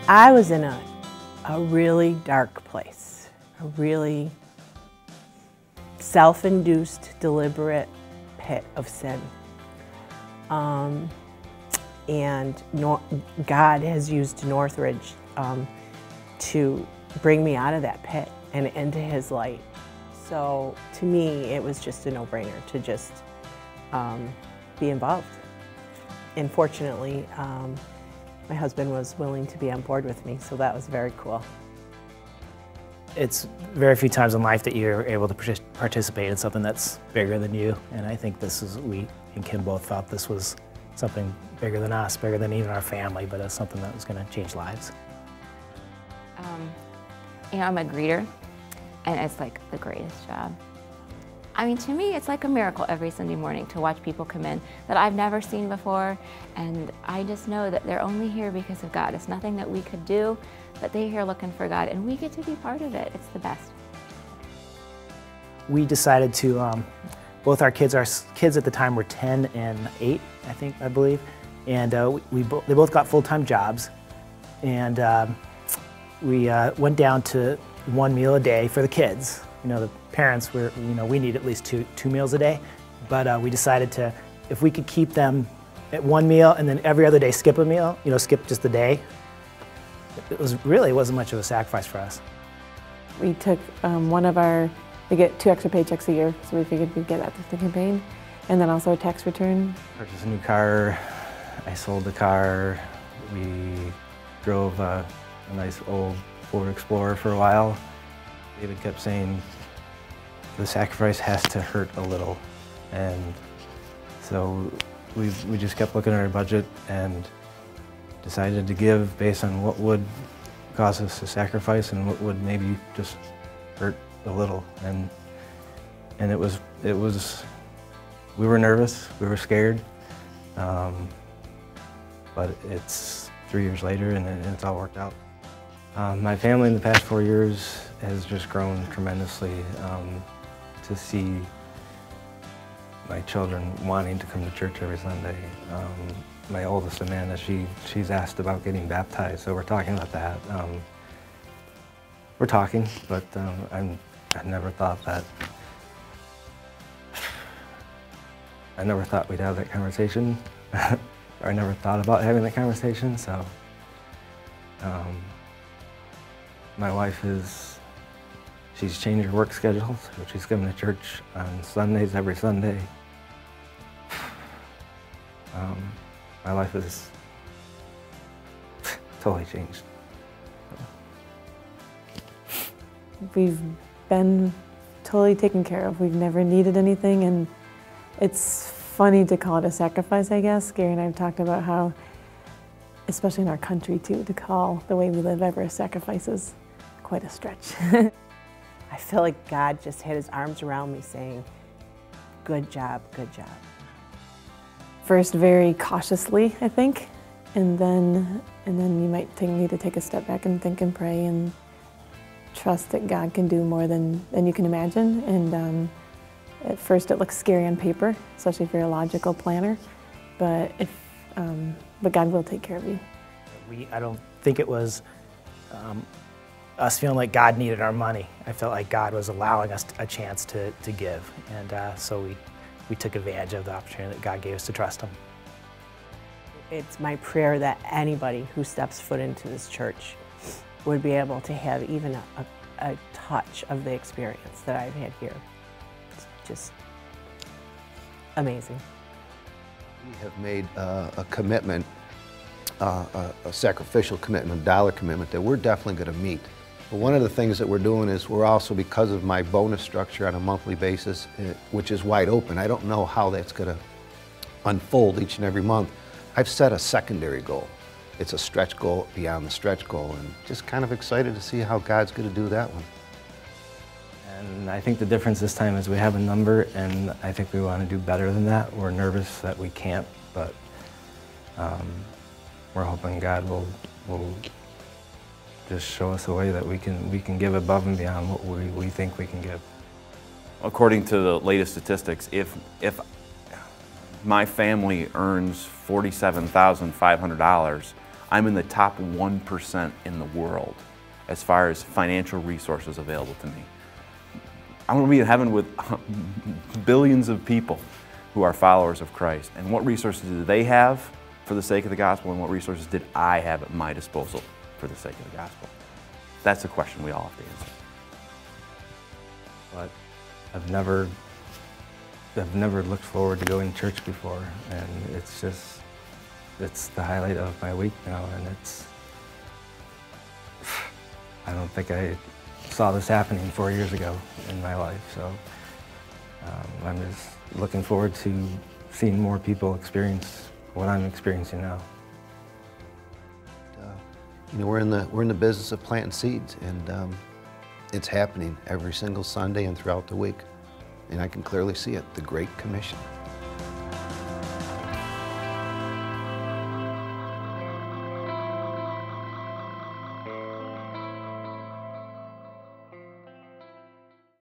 I was in a really dark place, a really self-induced, deliberate pit of sin. And God has used Northridge to bring me out of that pit and into His light. So to me, it was just a no-brainer to just be involved. And fortunately, my husband was willing to be on board with me, so that was very cool. It's very few times in life that you're able to participate in something that's bigger than you, and I think we and Kim both felt this was something bigger than us, bigger than even our family, but it's something that was going to change lives. You know, I'm a greeter, and it's like the greatest job. I mean, to me, it's like a miracle every Sunday morning to watch people come in that I've never seen before, and I just know that they're only here because of God. It's nothing that we could do, but they're here looking for God, and we get to be part of it. It's the best. We decided to, both our kids at the time were 10 and 8, I believe, and they both got full-time jobs, and we went down to one meal a day for the kids. You know, the parents were, we need at least two meals a day, but we decided to, if we could keep them at one meal and then every other day skip a meal, skip just the day, it wasn't much of a sacrifice for us. We took we get 2 extra paychecks a year, so we figured we'd get that through the campaign, and then also a tax return. Purchased a new car, I sold the car, we drove a nice old Ford Explorer for a while. David kept saying, the sacrifice has to hurt a little. And so we just kept looking at our budget and decided to give based on what would cause us to sacrifice and what would maybe just hurt a little. And it was, we were nervous, we were scared, but it's 3 years later and it's all worked out. My family in the past 4 years has just grown tremendously. To see my children wanting to come to church every Sunday. My oldest, Amanda, she's asked about getting baptized, so we're talking about that. We're talking, but I never thought we'd have that conversation. Or I never thought about having that conversation, so. My wife she's changed her work schedule, so she's coming to church on Sundays, every Sunday. My life is totally changed. We've been totally taken care of. We've never needed anything, and it's funny to call it a sacrifice, I guess. Gary and I have talked about how, especially in our country too, to call the way we live ever a sacrifice is quite a stretch. I feel like God just had His arms around me saying, good job, good job. First very cautiously, I think, and then you might need to take a step back and think and pray and trust that God can do more than you can imagine. And at first it looks scary on paper, especially if you're a logical planner, but God will take care of you. I don't think it was us feeling like God needed our money. I felt like God was allowing us a chance to give, and so we took advantage of the opportunity that God gave us to trust Him. It's my prayer that anybody who steps foot into this church would be able to have even a touch of the experience that I've had here. It's just amazing. We have made a commitment, a sacrificial commitment, dollar commitment that we're definitely going to meet. But one of the things that we're doing is we're also, because of my bonus structure on a monthly basis, which is wide open, I don't know how that's going to unfold each and every month. I've set a secondary goal. It's a stretch goal beyond the stretch goal, and just kind of excited to see how God's going to do that one. And I think the difference this time is we have a number, and I think we want to do better than that. We're nervous that we can't, but we're hoping God will just show us a way that we can give above and beyond what we think we can give. According to the latest statistics, if my family earns $47,500, I'm in the top 1% in the world as far as financial resources available to me. I'm going to be in heaven with billions of people who are followers of Christ. And what resources do they have for the sake of the gospel, and what resources did I have at my disposal for the sake of the gospel? That's a question we all have to answer. But I've never looked forward to going to church before, and it's the highlight of my week now, and I don't think I saw this happening 4 years ago in my life, so I'm just looking forward to seeing more people experience what I'm experiencing now. You know, we're in the business of planting seeds, and it's happening every single Sunday and throughout the week. And I can clearly see it, the Great Commission.